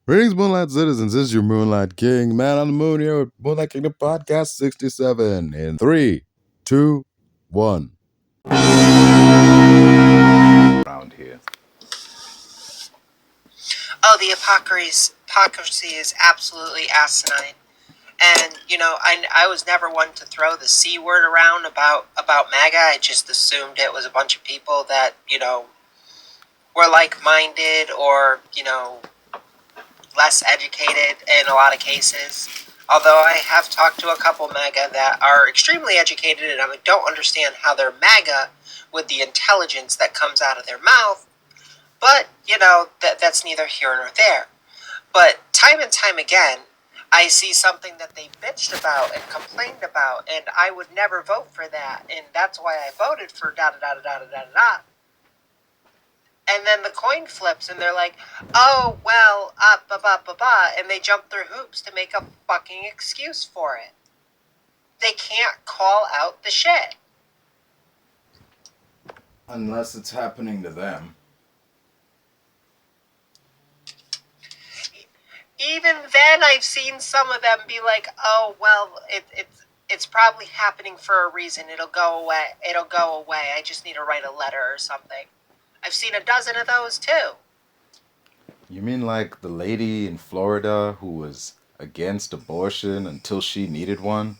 Greetings, Moonlight citizens. This is your Moonlight King, man on the moon here with Moonlight Kingdom Podcast 67. In 3, 2, 1. Around here. Oh, the hypocrisy is absolutely asinine. And, I was never one to throw the C word around about MAGA. I just assumed it was a bunch of people that, were like-minded or, less educated in a lot of cases. Although I have talked to a couple MAGA that are extremely educated, and I don't understand how they're MAGA with the intelligence that comes out of their mouth. But, that's neither here nor there. But time and time again, I see something that they bitched about and complained about, and I would never vote for that, and that's why I voted for da-da-da-da-da-da-da-da. And then the coin flips, and they're like, oh, well, ba-ba-ba-ba, and they jump through hoops to make a fucking excuse for it. They can't call out the shit. Unless it's happening to them. Even then, I've seen some of them be like, oh, well, it's probably happening for a reason. It'll go away. I just need to write a letter or something. I've seen a dozen of those, too. You mean like the lady in Florida who was against abortion until she needed one?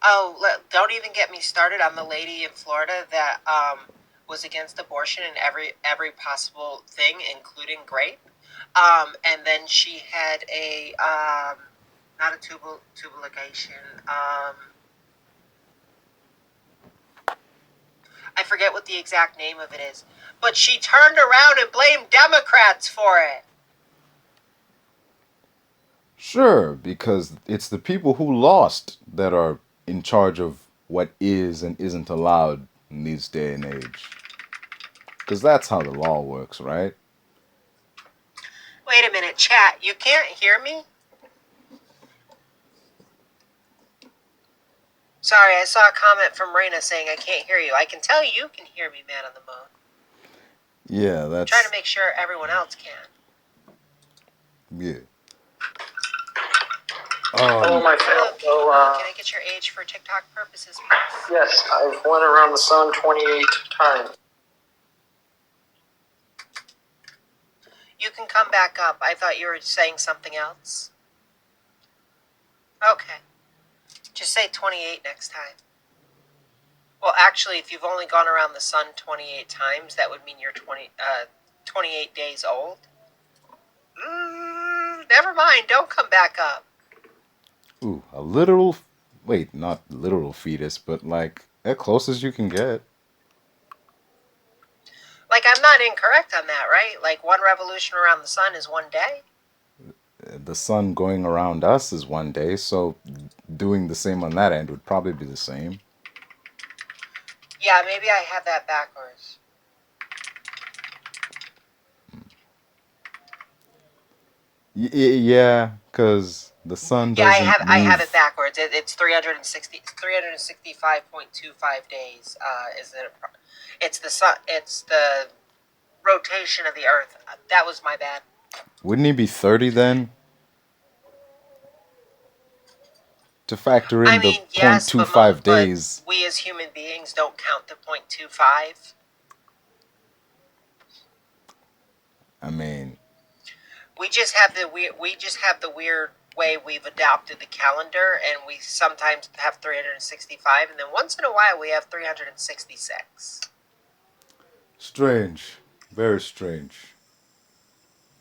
Oh, don't even get me started on the lady in Florida that was against abortion and every possible thing, including grape. And then she had a, not a tubal ligation, I forget what the exact name of it is. But she turned around and blamed Democrats for it. Sure, because it's the people who lost that are in charge of what is and isn't allowed in this day and age. Because that's how the law works, right? Wait a minute, chat. You can't hear me? Sorry, I saw a comment from Raina saying I can't hear you. I can tell you can hear me, man on the moon. Yeah, that's... I'm trying to make sure everyone else can. Yeah. Hello, my Hello, fellow. can I get your age for TikTok purposes, please? Yes, I've went around the sun 28 times. You can come back up. I thought you were saying something else. Okay. Just say 28 next time. Well, actually, if you've only gone around the sun 28 times, that would mean you're 28 days old. Never mind. Don't come back up. Ooh, a literal... Wait, not literal fetus, but like, as close as you can get. Like, I'm not incorrect on that, right? Like, one revolution around the sun is one day? The sun going around us is one day, so doing the same on that end would probably be the same. Yeah, maybe I have that backwards. Yeah, because the sun doesn't I have move. it backwards. It's 365.25 days. It's the sun. It's the rotation of the Earth. That was my bad. Wouldn't he be 30 then? To factor in the yes, 0.25 days. But we as human beings don't count the 0.25. I mean, we just have the weird way we've adopted the calendar, and we sometimes have 365, and then once in a while we have 366. Strange. Very strange.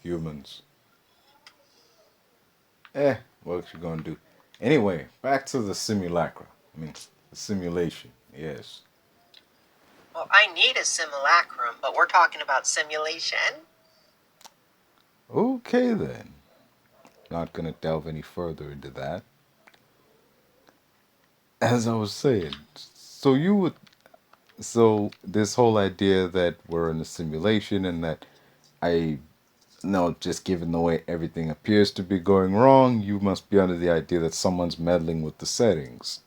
Humans. What you gonna do? Anyway, back to the simulacra. The simulation. Yes. Well, I need a simulacrum, but we're talking about simulation. Okay then. Not gonna delve any further into that. As I was saying, so this whole idea that we're in a simulation and that just given the way everything appears to be going wrong, you must be under the idea that someone's meddling with the settings.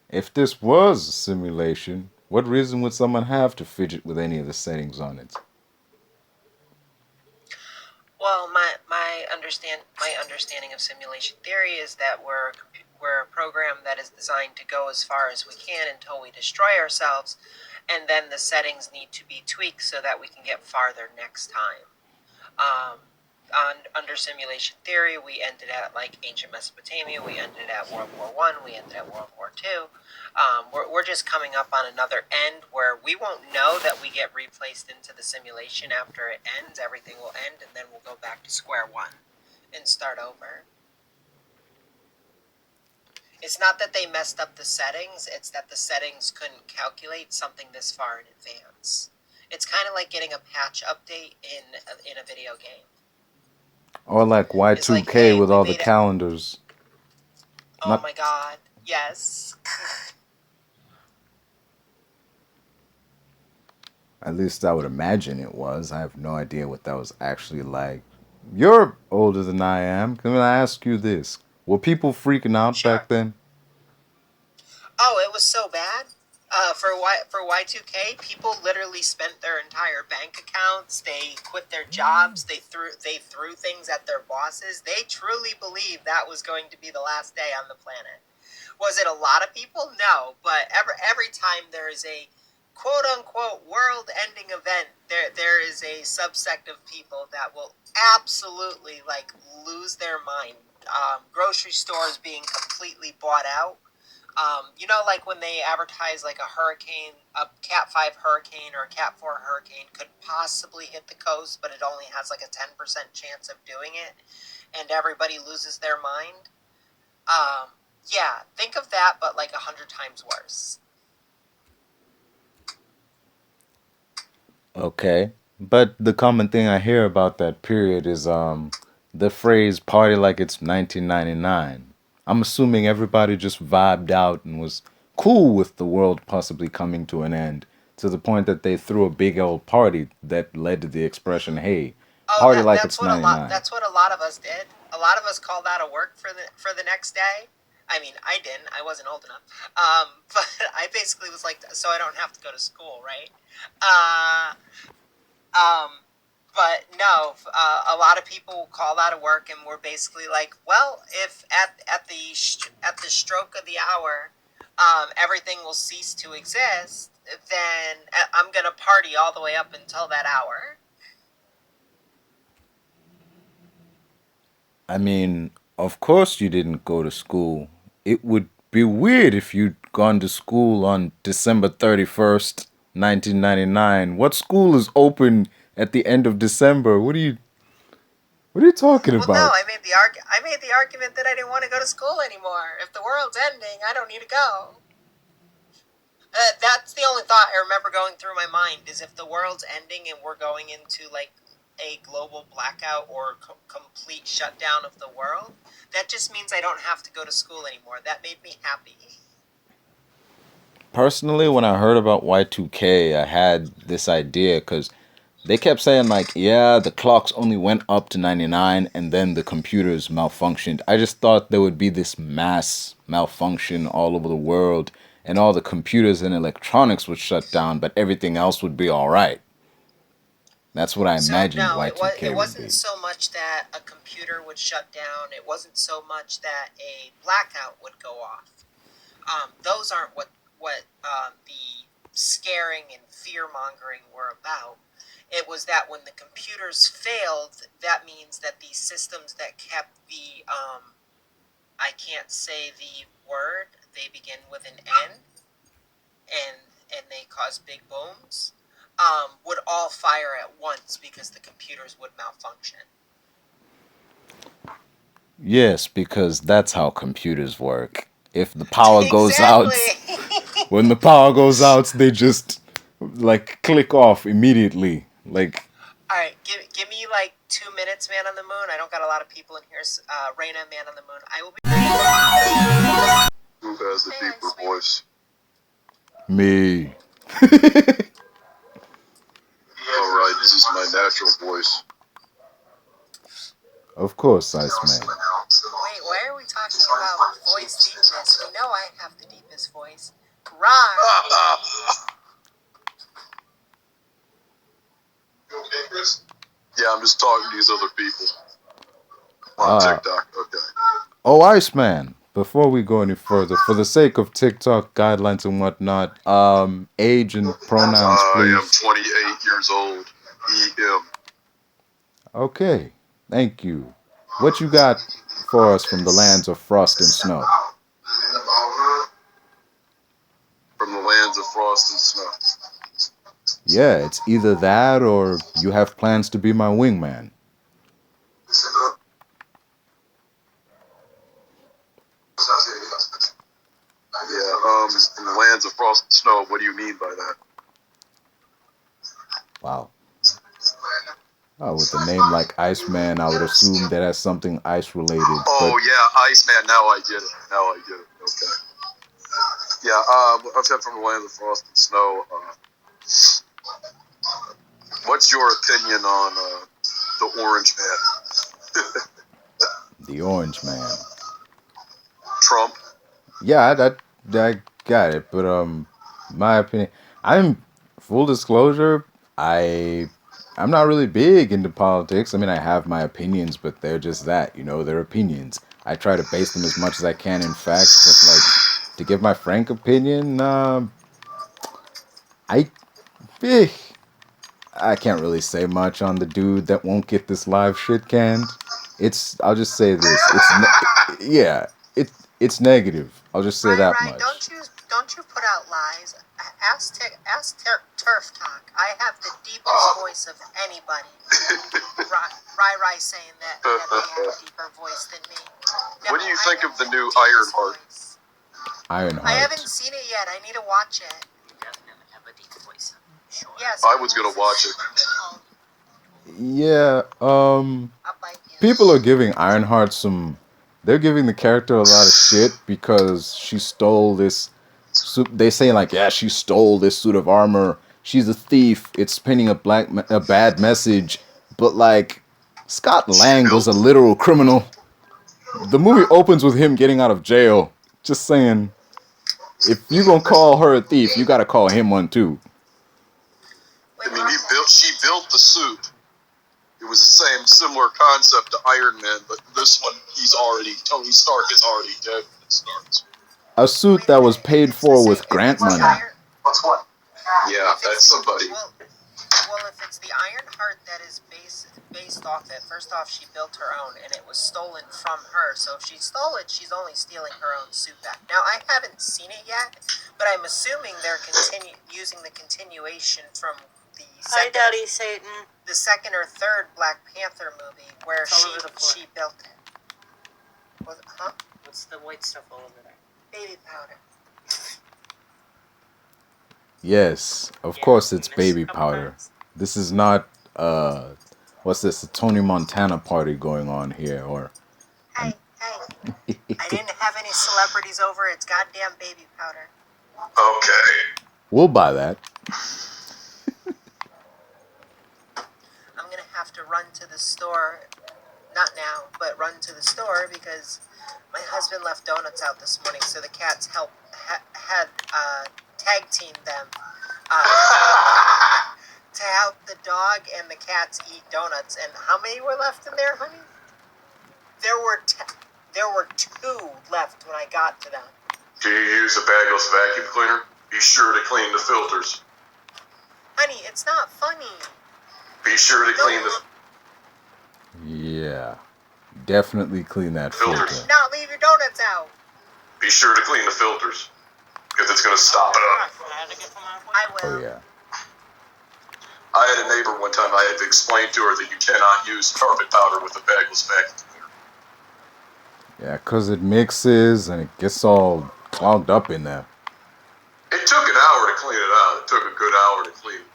If this was a simulation, what reason would someone have to fidget with any of the settings on it? Well, my understanding of simulation theory is that we're a program that is designed to go as far as we can until we destroy ourselves, and then the settings need to be tweaked so that we can get farther next time. Under simulation theory, we ended at like ancient Mesopotamia. We ended at World War I. We ended at World War II. We're just coming up on another end where we won't know that we get replaced into the simulation after it ends. Everything will end, and then we'll go back to square one and start over. It's not that they messed up the settings, it's that the settings couldn't calculate something this far in advance. It's kind of like getting a patch update in a video game. Or like Y2K It's like, hey, with we all the made it. calendars. Oh my god, yes. At least I would imagine it was. I have no idea what that was actually like. You're older than I am. Can I ask you this? Were people freaking out Sure. back then? Oh, it was so bad. For Y2K, people literally spent their entire bank accounts. They quit their jobs. They threw things at their bosses. They truly believed that was going to be the last day on the planet. Was it a lot of people? No, but every time there is a quote unquote world ending event, there is a subsect of people that will absolutely like lose their mind. Grocery stores being completely bought out. You know, like when they advertise like a hurricane, a Cat 5 hurricane or a Cat 4 hurricane could possibly hit the coast, but it only has like a 10% chance of doing it, and everybody loses their mind. Yeah, think of that, but like 100 times worse. Okay. But the common thing I hear about that period is the phrase party like it's 1999. I'm assuming everybody just vibed out and was cool with the world possibly coming to an end to the point that they threw a big old party that led to the expression, "Hey, Oh, party like that's it's what 99." that's what a lot of us did. A lot of us called out of work for the next day. I mean, I didn't. I wasn't old enough. But I basically was like, so I don't have to go to school, right? Uh, um, but no, a lot of people called out of work and were basically like, well, if at the stroke of the hour, everything will cease to exist, then I'm gonna party all the way up until that hour. I mean, of course you didn't go to school. It would be weird if you'd gone to school on December 31st, 1999. What school is open at the end of December? What are you talking Well, no, about? I made the argument that I didn't want to go to school anymore. If the world's ending, I don't need to go. That's the only thought I remember going through my mind is if the world's ending and we're going into like a global blackout or complete shutdown of the world, that just means I don't have to go to school anymore. That made me happy. Personally, when I heard about Y2K, I had this idea because they kept saying, like, yeah, the clocks only went up to 99 and then the computers malfunctioned. I just thought there would be this mass malfunction all over the world and all the computers and electronics would shut down, but everything else would be all right. That's what I So imagined no, Y2K it would wasn't be. so much that a computer would shut down. It wasn't so much that a blackout would go off. Those aren't what the scaring and fear mongering were about. It was that when the computers failed, that means that the systems that kept the I can't say the word. They begin with an N, and they cause big booms. Would all fire at once because the computers would malfunction. Yes, because that's how computers work. If the power goes out, Exactly. when the power goes out, they just like click off immediately. Like, All right, give me like 2 minutes, Man on the Moon. I don't got a lot of people in here. Raina, Man on the Moon. I will be. Who has a deeper voice? me. Alright, this is my natural voice. Of course, Iceman. Wait, why are we talking about voice deepness? We know I have the deepest voice. Rawr. You okay, Chris? Yeah, I'm just talking to these other people on TikTok. Okay. Oh, Iceman. Before we go any further, for the sake of TikTok guidelines and whatnot, age and pronouns, I am please. 28 years old. E.M. Okay, thank you. What you got for us from the lands of frost and snow? From the lands of frost and snow. Yeah, it's either that or you have plans to be my wingman. Yeah, in the lands of frost and snow, what do you mean by that? Wow. Oh, with a name like Iceman, I would assume that has something ice related. Oh, yeah, Iceman, now I get it. Okay. Yeah, I'm from the lands of frost and snow. What's your opinion on the Orange Man? The Orange Man. Trump? Yeah, I got it. But my opinion, I'm full disclosure. I'm not really big into politics. I mean, I have my opinions, but they're just that, they're opinions. I try to base them as much as I can in facts, but like to give my frank opinion, eh, I can't really say much on the dude that won't get this live shit canned. I'll just say this. It's negative. I'll just say that much. Don't you put out lies? Ask Turf Talk. I have the deepest voice of anybody. Rai saying that they have a deeper voice than me. No, what do you think of the new Ironheart? Ironheart. I haven't seen it yet. I need to watch it. You definitely have a deep voice. Sure. Yes. I was gonna watch it. Yeah. People are giving Ironheart they're giving the character a lot of shit because she stole this. They say like, yeah, she stole this suit of armor. She's a thief. It's painting a bad message. But like, Scott Lang was a literal criminal. The movie opens with him getting out of jail. Just saying, if you gonna call her a thief, you gotta call him one too. I mean, she built the suit. It was the similar concept to Iron Man, but this one, Tony Stark is already dead when it starts. A suit that was paid for with grant money. What's what? Yeah, that's somebody. Well, if it's the Ironheart that is based off it, first off, she built her own, and it was stolen from her. So if she stole it, she's only stealing her own suit back. Now, I haven't seen it yet, but I'm assuming they're using the continuation from the second, Daddy Satan. The second or third Black Panther movie where she built it. What's the white stuff all over there? Baby powder. Yes, of course it's baby powder. This is not what's this? A Tony Montana party going on here, or? Hey! I didn't have any celebrities over. It's goddamn baby powder. Okay. We'll buy that. I'm gonna have to run to the store, not now, but run to the store because my husband left donuts out this morning, so the cats had tag teamed them to help the dog and the cats eat donuts. And how many were left in there, honey? There were 2 left when I got to them. Do you use a bagless vacuum cleaner? Be sure to clean the filters. Honey, it's not funny. Be sure to clean the... Yeah. Definitely clean that filter. Not leave your donuts out. Be sure to clean the filters. Because it's going to stop it up. I will. Oh, yeah. I had a neighbor one time, I had to explain to her that you cannot use carpet powder with a bagless vacuum cleaner. Yeah, because it mixes and it gets all clogged up in there. It took an hour to clean it out. It took a good hour to clean it.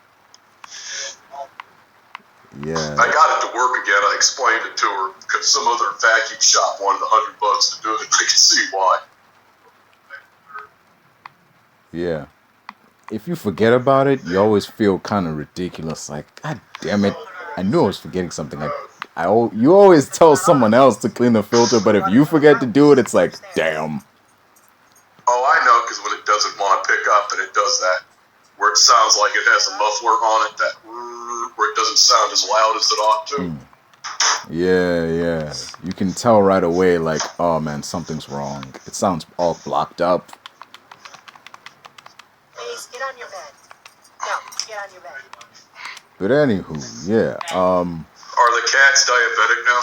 Yeah. I got it to work again. I explained it to her because some other vacuum shop wanted $100 to do it. I can see why. Yeah. If you forget about it, you always feel kind of ridiculous. Like, God damn it. I knew I was forgetting something. You always tell someone else to clean the filter, but if you forget to do it, it's like, damn. Oh, I know, because when it doesn't want to pick up and it does that, where it sounds like it has a muffler on it, that... where it doesn't sound as loud as it ought to. Yeah. You can tell right away, like, oh man, something's wrong. It sounds all blocked up. Please, get on your bed. No, get on your bed. But anywho, yeah. Are the cats diabetic now?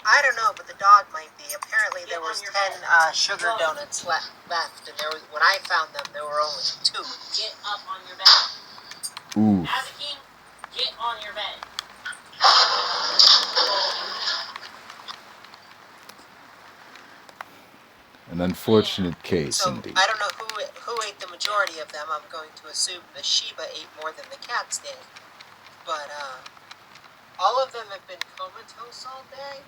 I don't know, but the dog might be. Apparently there was 10 sugar donuts left, and there was, when I found them, there were only 2. Get up on your bed. Ooh. King, get on your bed. An unfortunate case, So indeed. I don't know who ate the majority of them. I'm going to assume the Shiba ate more than the cats did. But all of them have been comatose all day.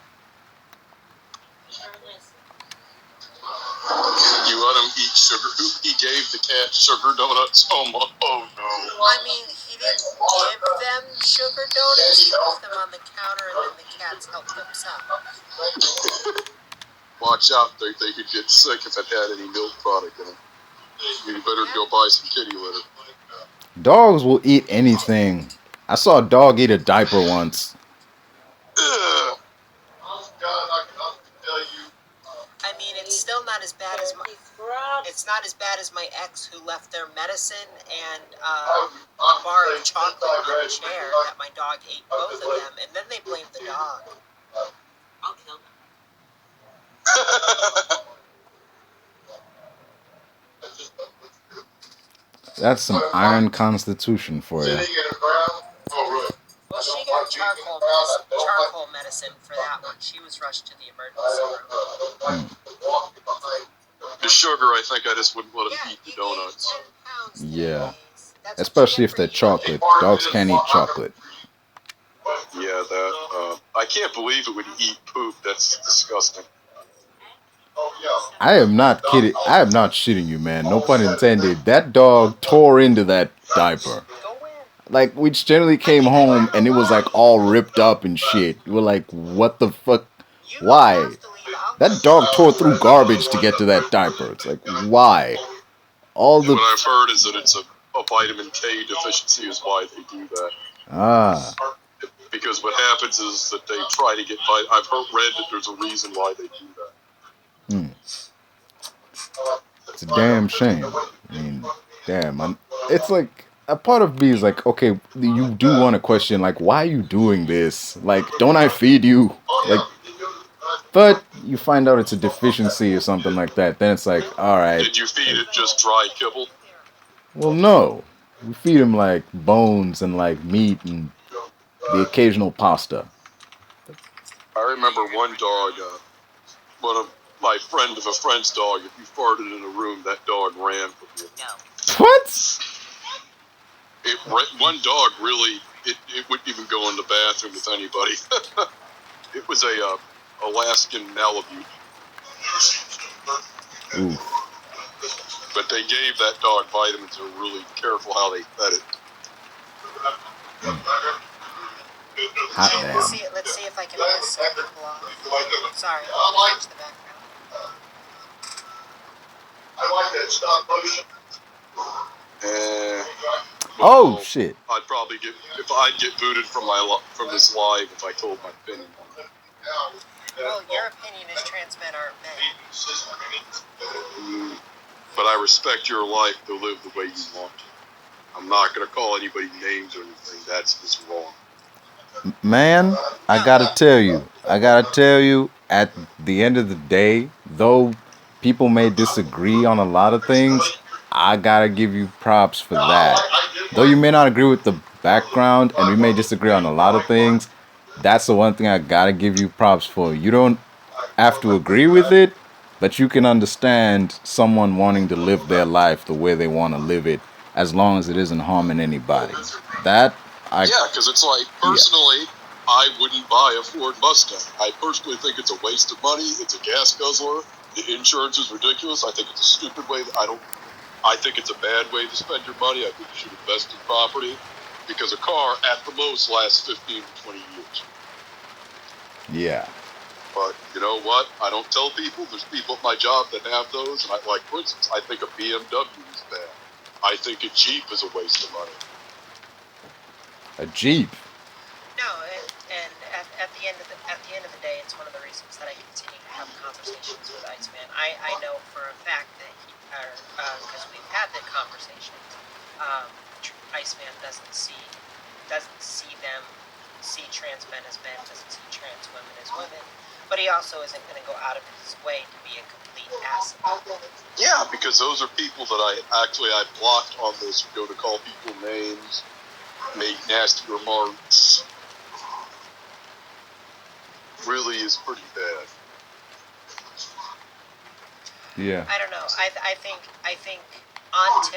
You let him eat sugar. He gave the cat sugar donuts. Oh no! I mean, he didn't give them sugar donuts. He left them on the counter, and then the cats helped themselves. Watch out, they could get sick if it had any milk product in it. You better go buy some kitty litter. Dogs will eat anything. I saw a dog eat a diaper once. Ugh. I mean, it's still not as bad as my. It's not as bad as my ex who left their medicine and a bar of chocolate on the chair that my dog ate both of them, and then they blamed the dog. I'll kill them. That's some iron constitution for you. Well, she got charcoal medicine for that one. She was rushed to the emergency room. The sugar, I think I just wouldn't let him eat the you donuts. gained 10 pounds Yeah. That's Especially what if you they're get for eating. chocolate. Dogs can't eat chocolate. Yeah, that. I can't believe it would eat poop. That's disgusting. I am not kidding. I am not shitting you, man. No pun intended. That dog tore into that diaper. Like, we generally came home and it was like all ripped up and shit. We're like, what the fuck? Why? That dog tore through garbage to get to that diaper. It's like, why? All the... What I've heard is that it's a vitamin K deficiency is why they do that. Ah. Because what happens is that they try to get... I've read that there's a reason why they do that. It's a damn shame. I mean, damn. It's like, a part of me is like, okay, you do want to question, like, why are you doing this? Like, don't I feed you? Like, but you find out it's a deficiency or something like that. Then it's like, all right. Did you feed it just dry kibble? Well, no. We feed him like bones and like meat and the occasional pasta. I remember one dog, one of my friend of a friend's dog, if you farted in a room, that dog ran from you. No. What? One dog really, it wouldn't even go in the bathroom with anybody. It was a Alaskan Malamute. Ooh. But they gave that dog vitamins. They were really careful how they fed it. Hot Okay, damn. let's see if I can piss some people off. Sorry, I'll change the background. I like that stop motion. Oh, shit. I'd probably get booted from this live if I told my opinion on it. Well, your opinion is trans men aren't men. But I respect your life to live the way you want to. I'm not going to call anybody names or anything. That's just wrong. Man, I gotta tell you, at the end of the day, though people may disagree on a lot of things, I gotta give you props for that. Though you may not agree with the background and we may disagree on a lot of things, that's the one thing I gotta give you props for. You don't have to agree with it, but you can understand someone wanting to live their life the way they want to live it, as long as it isn't harming anybody. Yeah, because it's like, personally, I wouldn't buy a Ford Mustang. I personally think it's a waste of money. It's a gas guzzler. The insurance is ridiculous. I think it's a stupid way. I think it's a bad way to spend your money. I think you should invest in property, because a car, at the most, lasts 15 to 20 years. Yeah. But you know what? I don't tell people. There's people at my job that have those. And for instance, I think a BMW is bad. I think a Jeep is a waste of money. A Jeep. No, and at the end of the day, it's one of the reasons that I continue to have conversations with Iceman. I know for a fact that because we've had the conversations, Iceman doesn't see trans men as men, doesn't see trans women as women, but he also isn't going to go out of his way to be a complete ass about it. Yeah, because those are people that I blocked on this who go to call people names, make nasty remarks. Really is pretty bad. Yeah. I don't know. I think on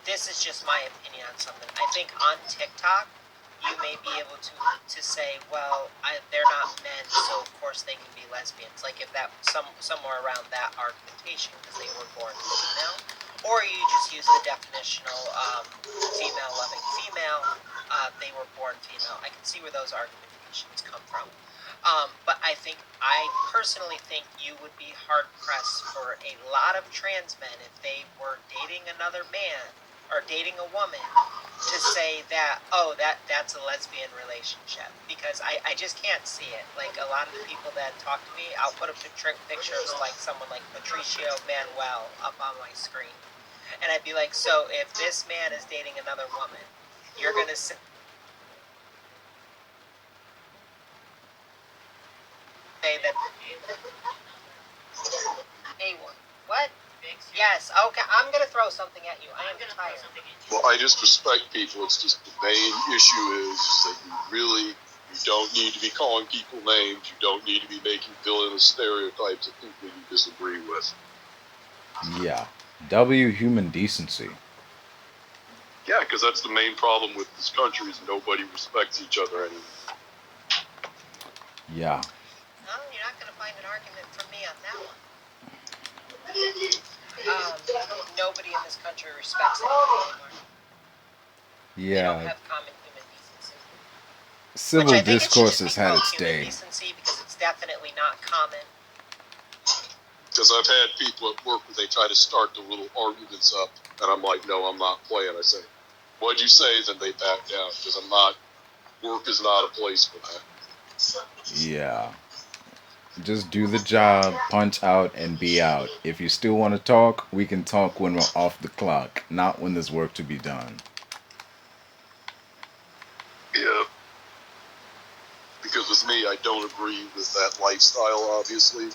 this is just my opinion on something. I think on TikTok, you may be able to say, well, they're not men, so of course they can be lesbians. Like if that somewhere around that argumentation because they were born female, or you just use the definitional female loving female. They were born female. I can see where those argumentations come from. But I personally think you would be hard pressed for a lot of trans men if they were dating another man or dating a woman to say that, that's a lesbian relationship, because I just can't see it. Like a lot of the people that talk to me, I'll put a picture of like someone like Patricio Manuel up on my screen, and I'd be like, so if this man is dating another woman, you're gonna say that A1. What? Yes, okay, I'm gonna throw something at you. I am tired. Well, I just respect people. It's just the main issue is that you don't need to be calling people names. You don't need to be making villainous stereotypes of people you disagree with. Yeah. W human decency. Yeah, because that's the main problem with this country is nobody respects each other anymore. Yeah. No, you're not gonna find an argument from me on that one. Nobody in this country respects anyone anymore. They don't Yeah. have common human decency. Civil Which I think discourse it has should had just be its called human day. decency because it's definitely not common. Because I've had people at work where they try to start the little arguments up, and I'm like, no, I'm not playing. I say, what'd you say? Then they back down because work is not a place for that. Yeah. Just do the job, punch out, and be out. If you still want to talk, we can talk when we're off the clock, not when there's work to be done. Yeah. Because with me, I don't agree with that lifestyle, obviously.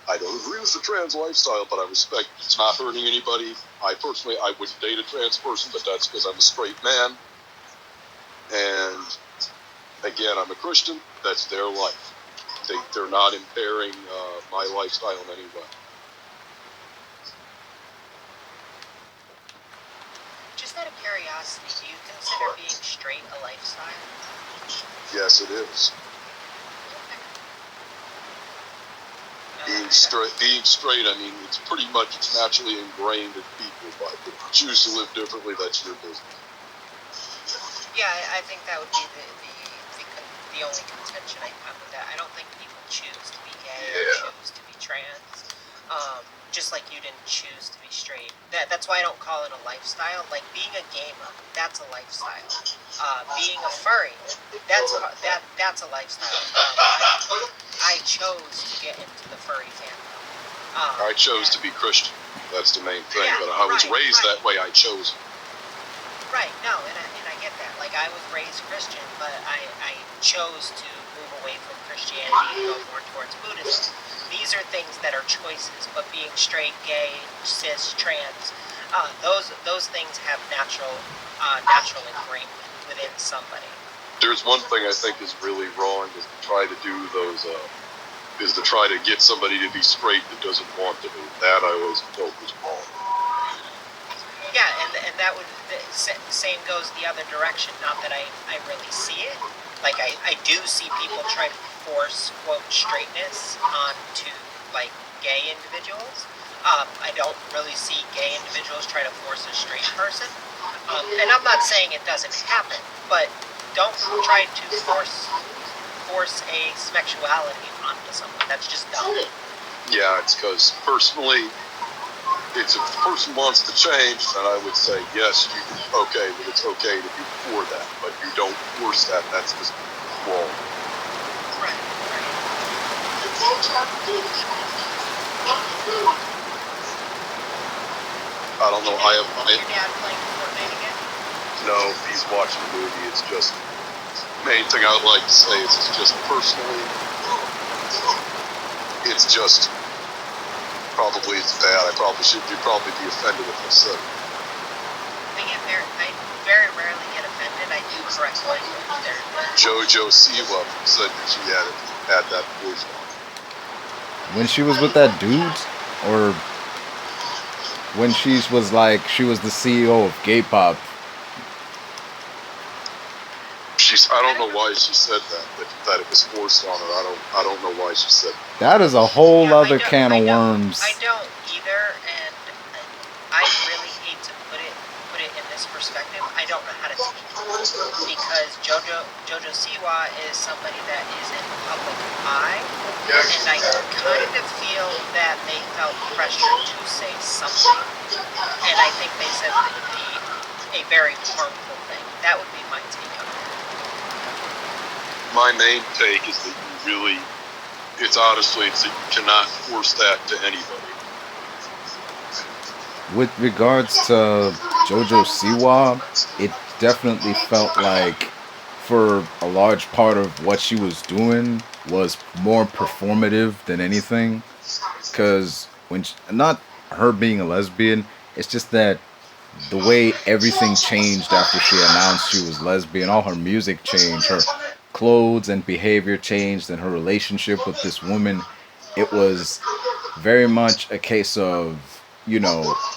I don't agree with the trans lifestyle, but I respect it's not hurting anybody. I wouldn't date a trans person, but that's because I'm a straight man. And again, I'm a Christian. That's their life. They're not impairing my lifestyle in any way. Just out of curiosity, do you consider being straight a lifestyle? Yes, it is. Being straight, I mean, it's pretty much naturally ingrained in people, but if you choose to live differently, that's your business. Yeah, I think that would be the only contention I have with that. I don't think people choose to be gay or choose to be trans. Just like you didn't choose to be straight. That's why I don't call it a lifestyle. Like being a gamer, that's a lifestyle. Being a furry, that's a lifestyle. I chose to get into the furry fandom. I chose to be Christian. That's the main thing. Yeah, but I was raised right. that way. I chose. Right. No, and I get that. Like I was raised Christian, but I chose to move away from Christianity and go more towards Buddhism. These are things that are choices, but being straight, gay, cis, trans, those things have natural ingrainment within somebody. There's one thing I think is really wrong is to try to do those. Is to try to get somebody to be straight that doesn't want to be. That I always felt was wrong. Yeah, and that would same goes the other direction. Not that I really see it. Like I do see people try to force quote straightness onto like gay individuals. I don't really see gay individuals try to force a straight person. And I'm not saying it doesn't happen, but don't try to force a sexuality onto someone. That's just dumb. Yeah, it's because personally, It's if the person wants to change, then I would say yes, okay, but it's okay to be for that, but you don't force that. That's just wrong. Right. I don't know. Your dad playing Fortnite again? No, he's watching a movie. It's just main thing I would like to say is it's just personally, it's just probably it's bad. You'd probably be offended if I said it. I very rarely get offended. I do correct language there. Jojosiwa said that she had that voice on. When she was with that dude, or when she was like she was the CEO of gay pop. I don't know why she said that it was forced on her. I don't know why she said That is a whole other can of I worms. I don't either, and I really hate to put it in this perspective. I don't know how to take it because jojosiwa is somebody that is in the public eye, and I kind of feel that they felt pressure to say something, and I think they said a very harmful thing. That would be my take on it. My main take is that it's that you cannot force that to anybody. With regards to jojosiwa, it definitely felt like for a large part of what she was doing was more performative than anything. Because not her being a lesbian, it's just that the way everything changed after she announced she was lesbian, all her music changed, her clothes and behavior changed, and her relationship with this woman, it was very much a case of,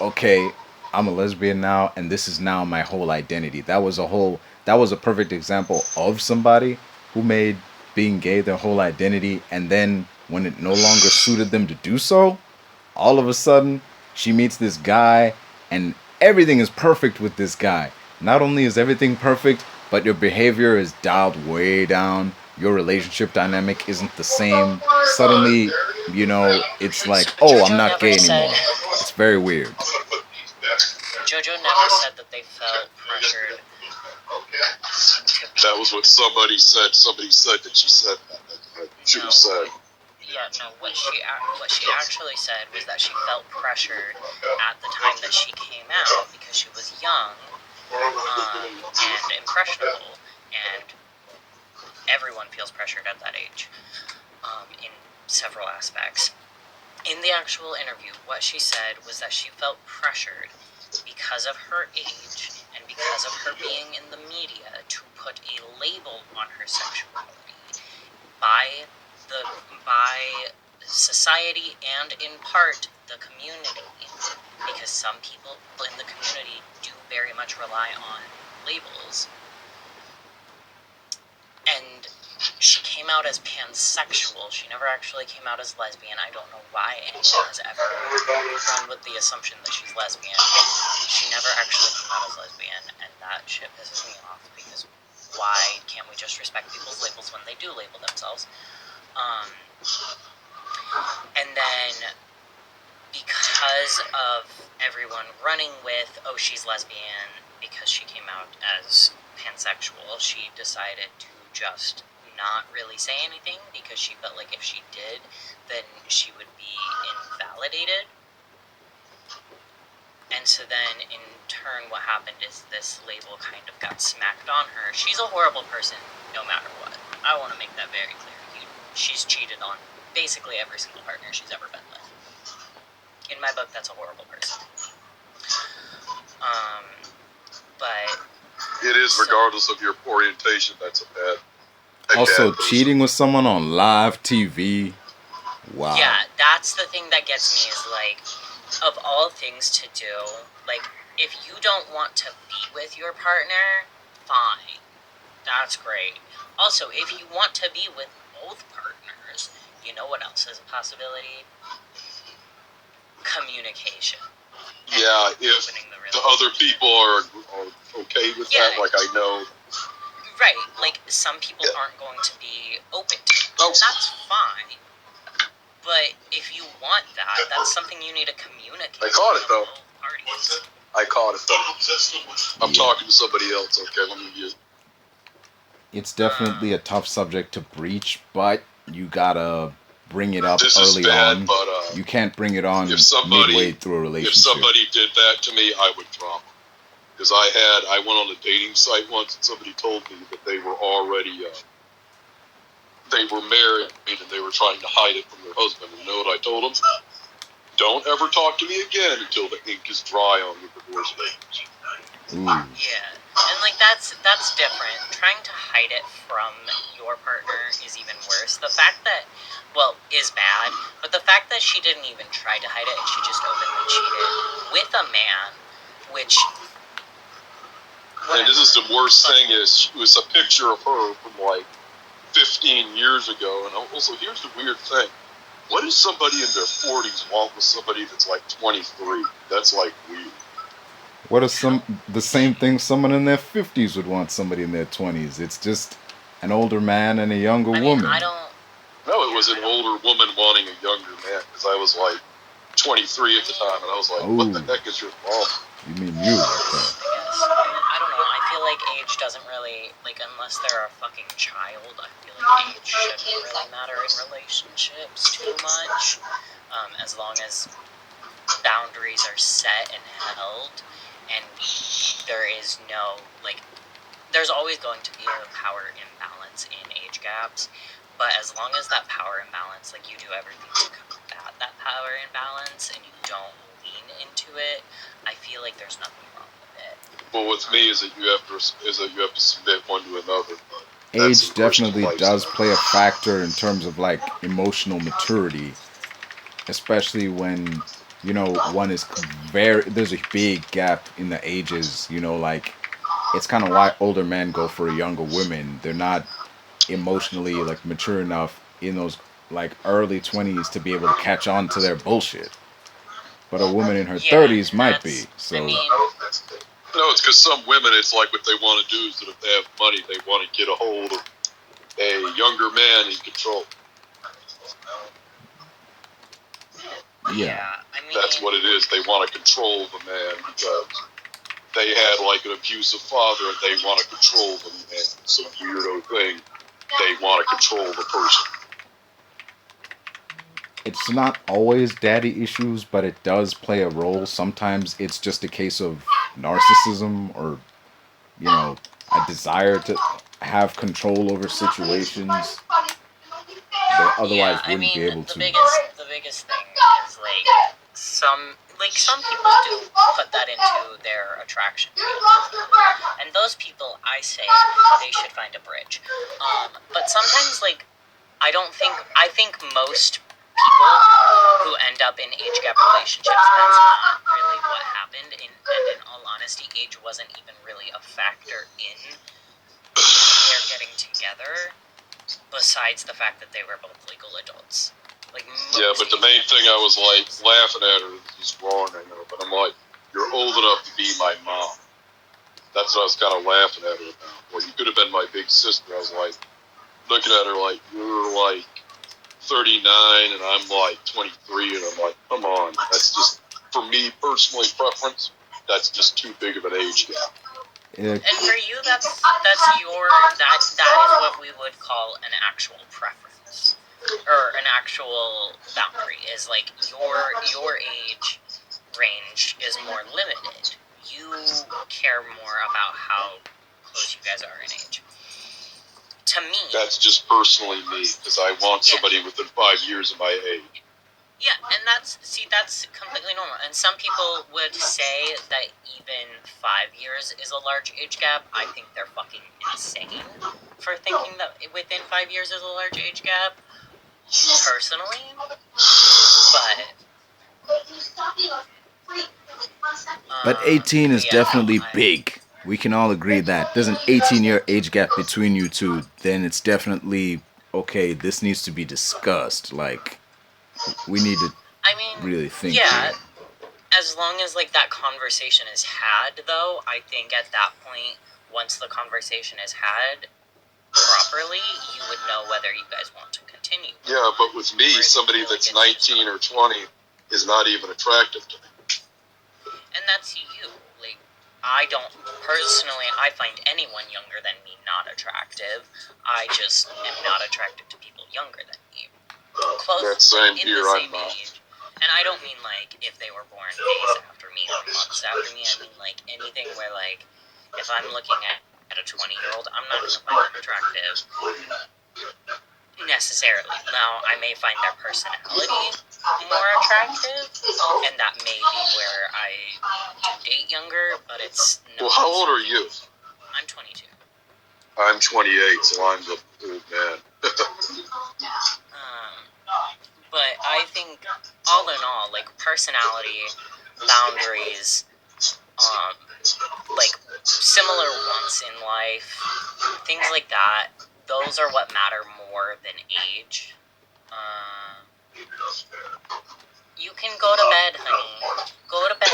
okay, I'm a lesbian now, and this is now my whole identity. That was a perfect example of somebody who made being gay their whole identity, and then when it no longer suited them to do so, all of a sudden she meets this guy, and everything is perfect with this guy. Not only is everything perfect, but your behavior is dialed way down. Your relationship dynamic isn't the same. Suddenly, it's like, oh, I'm not gay anymore. It's very weird. Jojo never said that they felt pressured. That was what somebody said. Somebody said that she said that. I should have said. Yeah, no. What she actually said was that she felt pressured at the time that she came out because she was young and impressionable, and everyone feels pressured at that age in several aspects. In the actual interview, what she said was that she felt pressured because of her age and because of her being in the media to put a label on her sexuality by society and in part the community, because some people in the community do very much rely on labels. And she came out as pansexual. She never actually came out as lesbian. I don't know why anyone has ever run with the assumption that she's lesbian. She never actually came out as lesbian, and that shit pisses me off, because why can't we just respect people's labels when they do label themselves? And then, because of everyone running with, oh, she's lesbian because she came out as pansexual, she decided to just not really say anything, because she felt like if she did, then she would be invalidated. And so then, in turn, what happened is this label kind of got smacked on her. She's a horrible person, no matter what. I want to make that very clear. She's cheated on basically every single partner she's ever been with. In my book, that's a horrible person. But it is, regardless of your orientation, that's a bad. Also, cheating with someone on live TV. Wow. Yeah, that's the thing that gets me, is like, of all things to do, like, if you don't want to be with your partner, fine. That's great. Also, if you want to be with both partners, you know what else is a possibility? Communication. Yeah, if the other people are okay with that, like I know. Right, like some people aren't going to be open to it, and that's fine. But if you want that, that's something you need to communicate. I caught it, though. with both parties. I caught it, though. I'm talking to somebody else, okay? Let me get... It's definitely a tough subject to breach, but you gotta bring it up This early is bad, on. but, You can't bring it on somebody- midway through a relationship. if somebody did that to me, I would drop them. Because I went on a dating site once, and somebody told me that they were already, they were married, and they were trying to hide it from their husband. And you know what I told them? Don't ever talk to me again until the ink is dry on your divorce papers. Ooh. Yeah, and like that's different. Trying to hide it from your partner is even worse. The fact that, well, is bad, but the fact that she didn't even try to hide it and she just openly cheated with a man, which... And this is the worst thing is, it was a picture of her from like 15 years ago. And also, here's the weird thing. What does somebody in their 40s want with somebody that's like 23? That's like weird. What is the same thing someone in their 50s would want somebody in their 20s? It's just an older man and a younger woman. I don't... No, it was an older woman wanting a younger man, because I was like 23 at the time, and I was like, what the heck is your problem? You mean you? Okay. I don't know, I feel like age doesn't really, like, unless they're a fucking child, I feel like age shouldn't really matter in relationships too much, as long as boundaries are set and held, and there is no, like, there's always going to be a power imbalance in age gaps, but as long as that power imbalance, like, you do everything to combat that power imbalance, and you don't lean into it, I feel like there's nothing wrong with it. Well, with me is that you have to submit one to another. Age definitely does play a factor in terms of like emotional maturity, especially when, you know, one is there's a big gap in the ages, you know, like it's kind of why older men go for younger women. They're not emotionally like mature enough in those like early 20s to be able to catch on to their bullshit. But a woman in her 30s might be. So. I mean, no, it's because some women, it's like what they want to do is that if they have money, they want to get a hold of a younger man in control. Yeah. I mean, that's what it is. They want to control the man because they had like an abusive father and they want to control the man. Some weirdo thing. They want to control the person. It's not always daddy issues, but it does play a role. Sometimes it's just a case of narcissism or, you know, a desire to have control over situations that otherwise wouldn't be able to. The biggest thing is some people do put that into their attraction, and those people, I say, they should find a bridge. But sometimes, like, I think most people who end up in age gap relationships, that's not really what happened. And in all honesty, age wasn't even really a factor in their getting together, besides the fact that they were both legal adults. Like, yeah, but the main thing I was like laughing at her is wrong, I know, but I'm like, you're old enough to be my mom. That's what I was kind of laughing at her about. Well, you could have been my big sister. I was like, looking at her like, you're like 39 and I'm like 23, and I'm like, come on, that's just, for me personally, preference, that's just too big of an age gap. And for you, that is what we would call an actual preference, or an actual boundary. Is like your age range is more limited. You care more about how close you guys are in age. To me, that's just personally me, because I want somebody within 5 years of my age. Yeah, and that's completely normal. And some people would say that even 5 years is a large age gap. I think they're fucking insane for thinking that within 5 years is a large age gap, personally. But 18 is definitely big. We can all agree that. There's an 18-year age gap between you two. Then it's definitely, okay, this needs to be discussed. Like, we need to really think. Yeah, as long as, like, that conversation is had, though, I think at that point, once the conversation is had properly, you would know whether you guys want to continue Yeah, but with me, somebody that's 19 or 20 is not even attractive to me. And that's you. Like, I find anyone younger than me not attractive. I just am not attracted to people younger than me. That's same here, I'm not. Age. And I don't mean, like, if they were born days after me or months after me. I mean, like, anything where, like, if I'm looking at a 20-year-old, I'm not going to find them attractive necessarily. Now, I may find their personality more attractive, and that may be where I date younger, but it's not. Well, how old are you? I'm 22. I'm 28, so I'm the old man. But I think, all in all, like, personality, boundaries, like, similar wants in life, things like that, those are what matter more than age. You can go to bed, honey. Go to bed.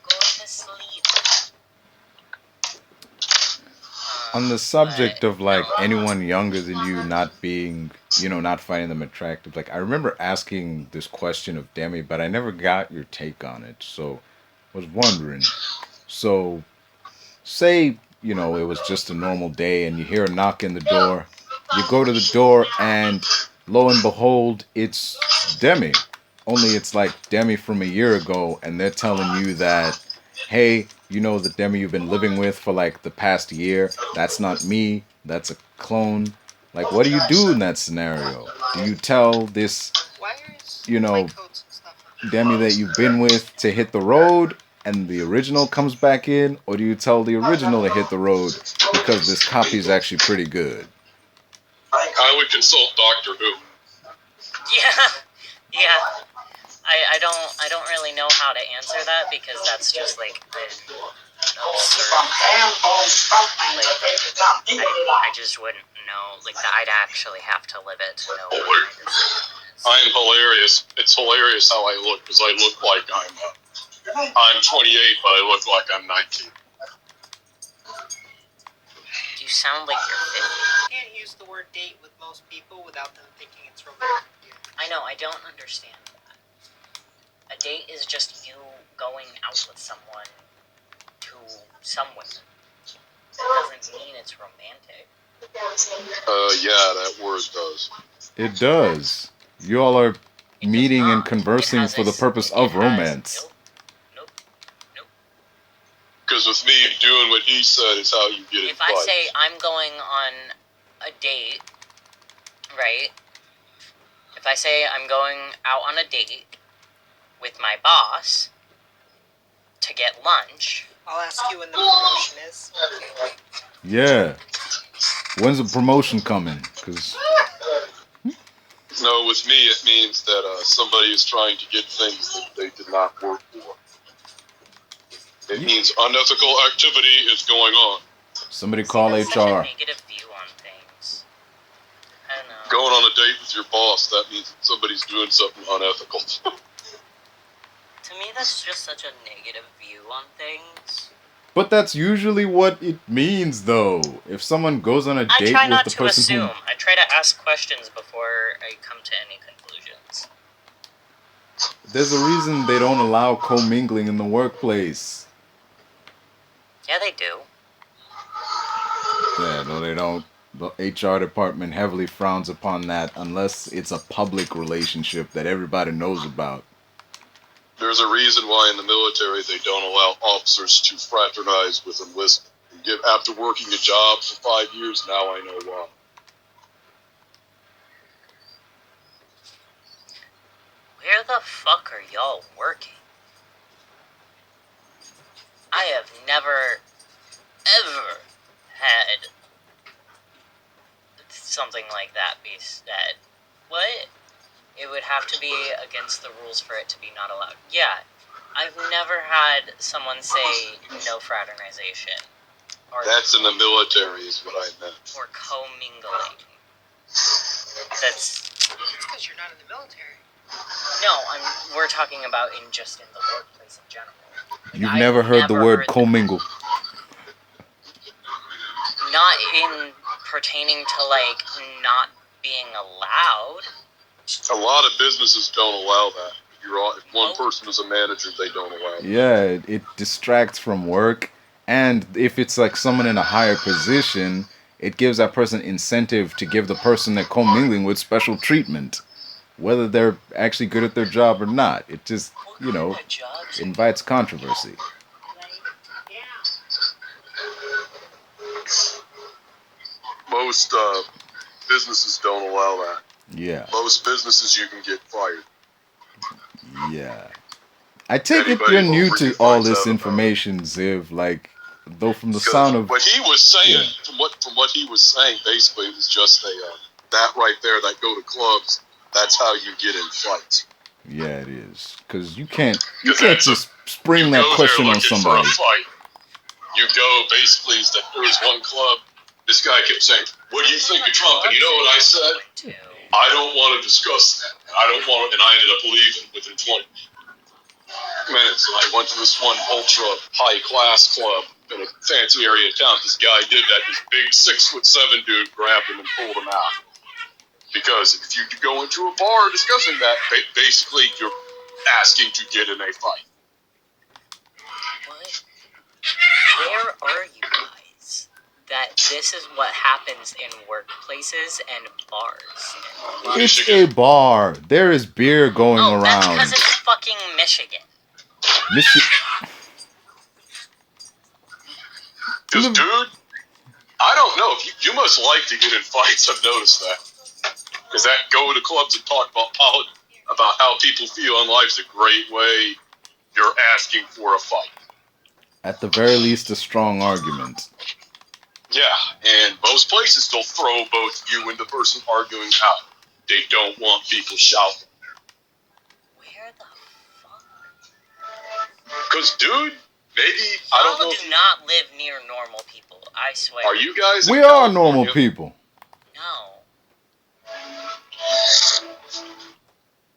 Go to sleep. On the subject of, like, anyone younger than you not being, not finding them attractive, like, I remember asking this question of Demi, but I never got your take on it, so I was wondering. So, say, it was just a normal day and you hear a knock in the door, you go to the door and, lo and behold, it's Demi. Only it's like Demi from a year ago, and they're telling you that, hey, the Demi you've been living with for, like, the past year, that's not me, that's a clone. Like, what do you do in that scenario? Do you tell this, Demi that you've been with to hit the road, and the original comes back in, or do you tell the original to hit the road because this copy is actually pretty good? I would consult Doctor Who. Yeah. I don't really know how to answer that, because that's just, like, absurd. Like, I just wouldn't know. Like, I'd actually have to live it to know what my decision is. I'm hilarious. It's hilarious how I look, because I look like I'm 28, but I look like I'm 19. You sound like you're 50. You can't use the word date with most people without them thinking it's romantic. I know, I don't understand that. A date is just you going out with someone to somewhere. That doesn't mean it's romantic. Yeah, that word does. It does. You all are meeting and conversing for the purpose of romance. Nope. Because with me, doing what he said is how you get it. If I say I'm going on a date, right? If I say I'm going out on a date with my boss to get lunch, I'll ask you when the promotion is. Yeah. When's the promotion coming? Because no, with me it means that somebody is trying to get things that they did not work for. It means unethical activity is going on. Somebody call that's HR. Such a negative view on things. I don't know. Going on a date with your boss, that means that somebody's doing something unethical. To me, that's just such a negative view on things. But that's usually what it means, though. If someone goes on a date with the person I try not to assume. I try to ask questions before I come to any conclusions. There's a reason they don't allow commingling in the workplace. Yeah, they do. Yeah, no, they don't. The HR department heavily frowns upon that unless it's a public relationship that everybody knows about. There's a reason why in the military they don't allow officers to fraternize with enlistment. After working a job for 5 years, now I know why. Where the fuck are y'all working? I have never, ever had something like that be said. What? It would have to be against the rules for it to be not allowed. Yeah, I've never had someone say no fraternization. Or that's in the military is what I meant. Or commingling. That's because you're not in the military. No, we're talking about in the workplace in general. Like, You've never heard the word commingle. Not in pertaining to, like, not being allowed. A lot of businesses don't allow that. If one person is a manager, they don't allow that. Yeah, it distracts from work, and if it's like someone in a higher position, it gives that person incentive to give the person they're commingling with special treatment, whether they're actually good at their job or not. It just, invites controversy. Most businesses don't allow that. Yeah. Most businesses, you can get fired. Yeah. I take it you're new to all this information, Ziv. Like, though from the sound of what he was saying, from what he was saying, basically it was just that right there. That go to clubs. That's how you get in fights. Yeah, it is. Because you can't just spring that question on somebody. For a fight. You go basically. There was one club. This guy kept saying, "What do you think of Trump?" And you know what I said? I don't want to discuss that. I don't want, and I ended up leaving within 20 minutes. And I went to this one ultra high class club in a fancy area of town. This guy did that. This big 6'7" dude grabbed him and pulled him out. Because if you go into a bar discussing that, basically you're asking to get in a fight. What? Where are you guys? That this is what happens in workplaces and bars. It's a bar. There is beer going around. That's because it's fucking Michigan. Because, dude, I don't know. You must like to get in fights. I've noticed that. Because that go to clubs and talk about politics, about how people feel in life is a great way. You're asking for a fight. At the very least, a strong argument. Yeah, and most places they'll throw both you and the person arguing out. They don't want people shouting. Where the fuck? Because, dude, maybe, I don't know. Y'all do not live near normal people, I swear. Are you guys in We California? are normal people. No.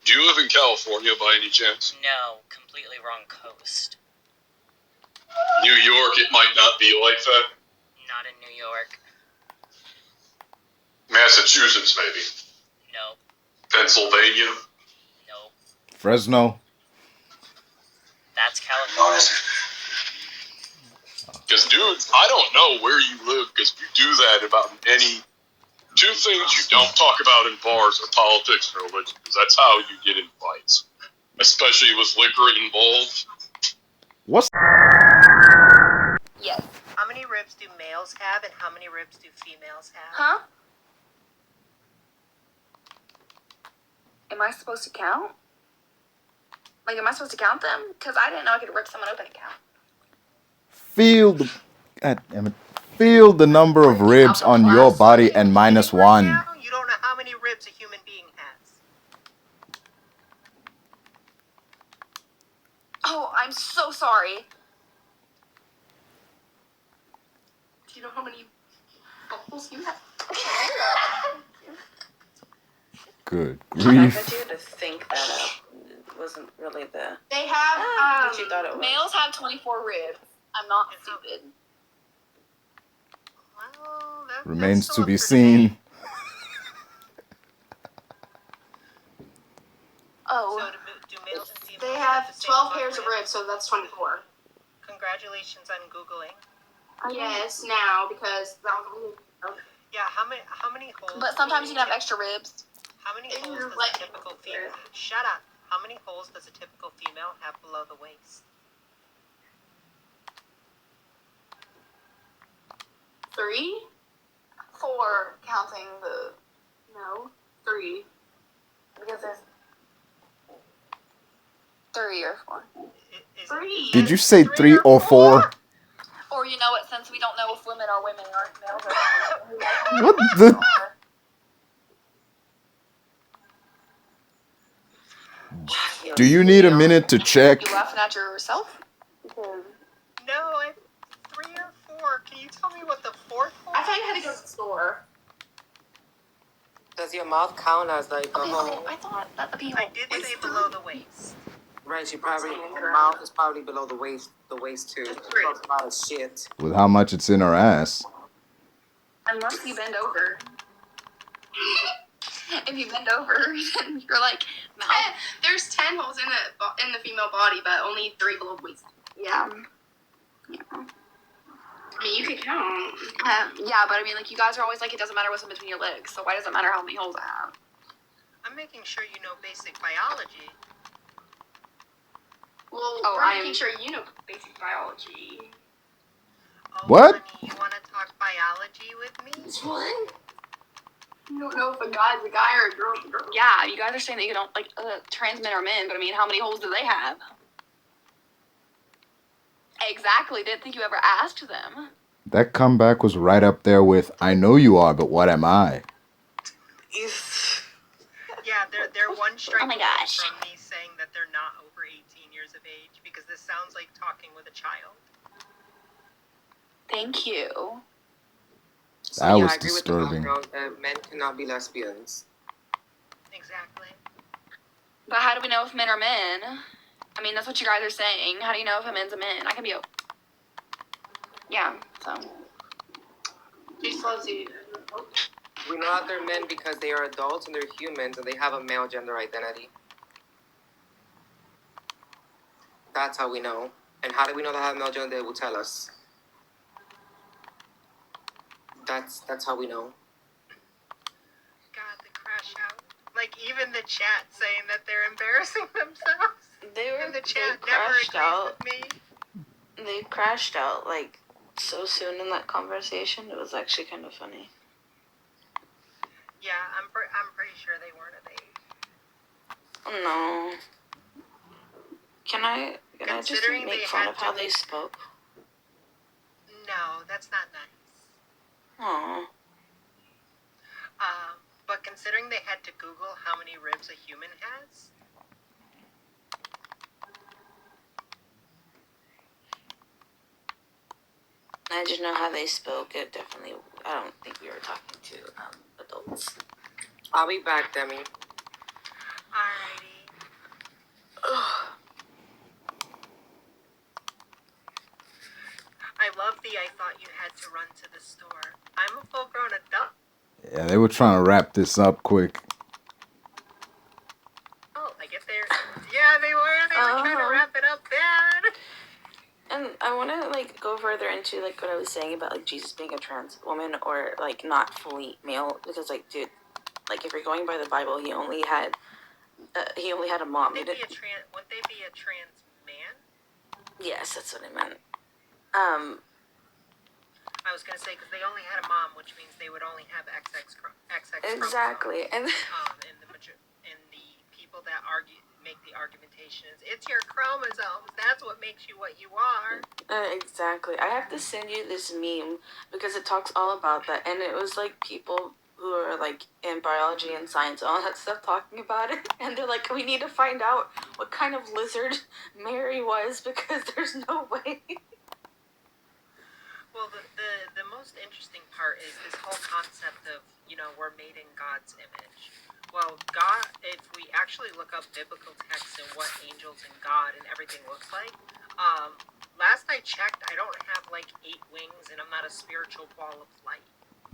Do you live in California by any chance? No, completely wrong coast. New York, it might not be like that. Not in New York. Massachusetts, maybe. Nope. Pennsylvania. Nope. Fresno. That's California. Because, dude, I don't know where you live, because you do that about any... Two things you don't talk about in bars are politics and religion, because that's how you get in fights. Especially with liquor involved. What's... Yes. How many ribs do males have and how many ribs do females have? Huh? Am I supposed to count? Like, am I supposed to count them? Because I didn't know I could rip someone open and count. Feel the... God damn it. Feel the number of ribs on your body and minus one. Now, you don't know how many ribs a human being has. Oh, I'm so sorry. Do you know how many bubbles you have? Good I grief. bet you had to think that up. It wasn't really the... They have, what you thought it was. males have 24 ribs. I'm not stupid. Well, that's Remains still to be up for seen. debate. Oh. So do males and females They have the same 12 amount pairs of ribs, so that's 24. Congratulations on Googling. Yes, now, because that was Yeah, how many holes? But sometimes you can have extra ribs. How many holes does like- a typical female? Shut up. How many holes does a typical female have below the waist? 3? 4, counting the... No, 3. Because there's... 3 or 4. Is 3. Did you say 3 or 4? Or you know what, since we don't know if women are women or males are What the... Do you need a minute to check? You laughing at yourself? No, it's 3 or 4. Can you tell me what the fourth hole? I thought you had to go to the store. Does your mouth count as like a Okay, whole? I thought that the people... I did say below the waist. Right, she probably her mouth is probably below the waist too. She talks a lot of shit. With how much it's in her ass. Unless you bend over. If you bend over, then you're like, no. There's 10 holes in the female body, but only 3 below the waist. Yeah. Yeah. I mean, you can count. Yeah, but I mean, like, you guys are always like, it doesn't matter what's in between your legs, so why does it matter how many holes I have? I'm making sure you know basic biology. Well, I'm making sure you know basic biology. Oh, What? honey, you want to talk biology with me? What? You don't know if a guy's a guy or a girl's a girl. Yeah, you guys are saying that you don't, like, trans men are men, but I mean, how many holes do they have? Exactly. Didn't think you ever asked them. That comeback was right up there with, I know you are, but what am I? Yeah, they're one strike Oh my gosh. from me saying that they're not over 18 years of age, because this sounds like talking with a child. Thank you. So, That yeah, was I agree disturbing. with the background. Men cannot be lesbians. Exactly. But how do we know if men are men? I mean, that's what you guys are saying. How do you know if a man's a man? I can be a... Yeah, so... Just loves you. We know that they're men because they are adults and they're humans and they have a male gender identity. That's how we know. And how do we know they have a male gender? They will tell us. That's how we know. God, the crash out. Like, even the chat saying that they're embarrassing themselves. And the chat never agrees with me. They crashed out, like, so soon in that conversation. It was actually kind of funny. Yeah, I'm pretty sure they weren't of age. No. Can I just Considering make they fun had of how to- they spoke? No, that's not nice. Aw. But considering they had to Google how many ribs a human has, I just know how they spoke. It definitely, I don't think we were talking to adults. I'll be back, Demi. alrighty. I love I thought you had to run to the store. I'm a full-grown adult. Yeah, they were trying to wrap this up quick. Oh, I guess they're... Yeah, they were. They were trying to wrap it up bad. And I want to, like, go further into, like, what I was saying about, like, Jesus being a trans woman or, like, not fully male. Because, like, dude, like, if you're going by the Bible, he only had a mom. Would they be a trans man? Yes, that's what I meant. I was going to say, because they only had a mom, which means they would only have XX Exactly. And and the people that make the argumentation is, it's your chromosomes. That's what makes you what you are. exactly. I have to send you this meme because it talks all about that. And it was, like, people who are, like, in biology and science and all that stuff talking about it. And they're like, we need to find out what kind of lizard Mary was because there's no way. Well, the most interesting part is this whole concept of, we're made in God's image. Well, God, if we actually look up biblical texts and what angels and God and everything looks like, last I checked, I don't have, 8 wings, and I'm not a spiritual ball of light.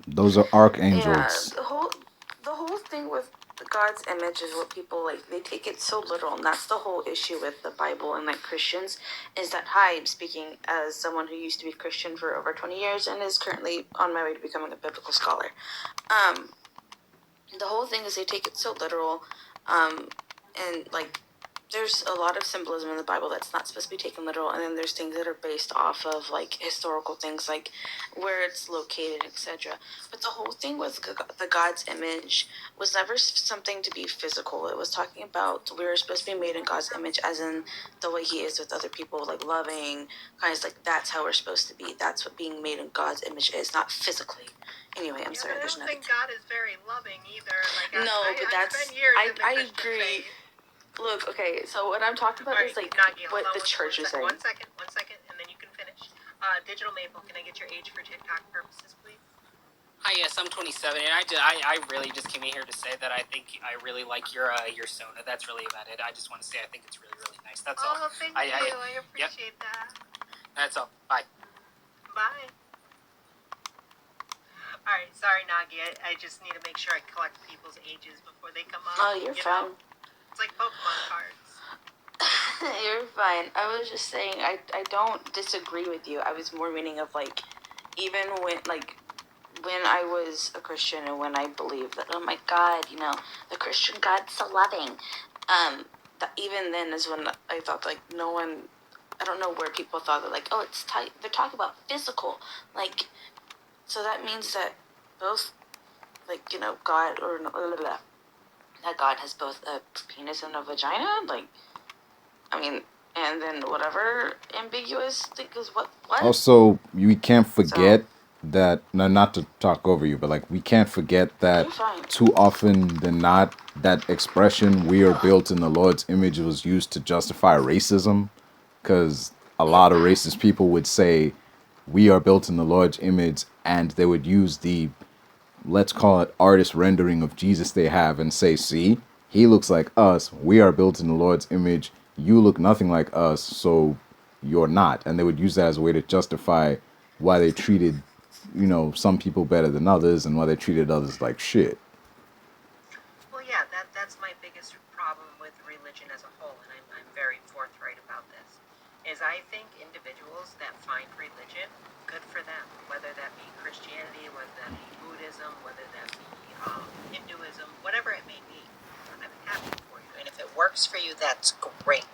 Those are archangels. Yeah, the whole thing with God's image is what people, like, they take it so literal, and that's the whole issue with the Bible and, like, Christians, is that, hi, speaking as someone who used to be Christian for over 20 years and is currently on my way to becoming a biblical scholar. The whole thing is they take it so literal, and, like, there's a lot of symbolism in the Bible that's not supposed to be taken literal, and then there's things that are based off of, like, historical things, like where it's located, etc. But the whole thing with the God's image was never something to be physical. It was talking about we were supposed to be made in God's image, as in the way He is with other people, like loving, kind of like that's how we're supposed to be. That's what being made in God's image is, not physically. Anyway, I'm sorry. I There's don't nothing. think God is very loving either. I agree. Look, okay, so what I'm talking about is, like, what the church is saying. One second, and then you can finish. Digital Maple, can I get your age for TikTok purposes, please? Hi, yes, I'm 27, and I really just came in here to say that I think I really like your soda. That's really about it. I just want to say I think it's really, really nice. That's all. Oh, thank you. I appreciate that. That's all. Bye. Bye. All Sorry, Nagi. I just need to make sure I collect people's ages before they come up. Oh, you're fine. Know? It's like Pokemon cards. You're fine. I was just saying, I don't disagree with you. I was more meaning of, like, even when I was a Christian and when I believed that, oh my God, the Christian God's so loving. Even then is when I thought, like, no one, I don't know where people thought that, like, oh, it's tight. They're talking about physical. Like, so that means that both, like, God, or that God has both a penis and a vagina? Like, I mean, and then whatever ambiguous thing is what? Also, we can't forget that, not to talk over you, but like we can't forget that too often than not, that expression "we are built in the Lord's image" was used to justify racism, because a lot of racist people would say we are built in the Lord's image, and they would use the, let's call it, artist rendering of Jesus they have and say, see, he looks like us, we are built in the Lord's image, you look nothing like us, so you're not. And they would use that as a way to justify why they treated, some people better than others and why they treated others like shit. Well, yeah, that's my biggest problem with religion as a whole, and I'm very forthright about this, is I think individuals that find religion, good for them, whether that be Christianity, whether that be Buddhism, whether that be Hinduism, whatever it may be. I'm happy for you, and if it works for you, that's great.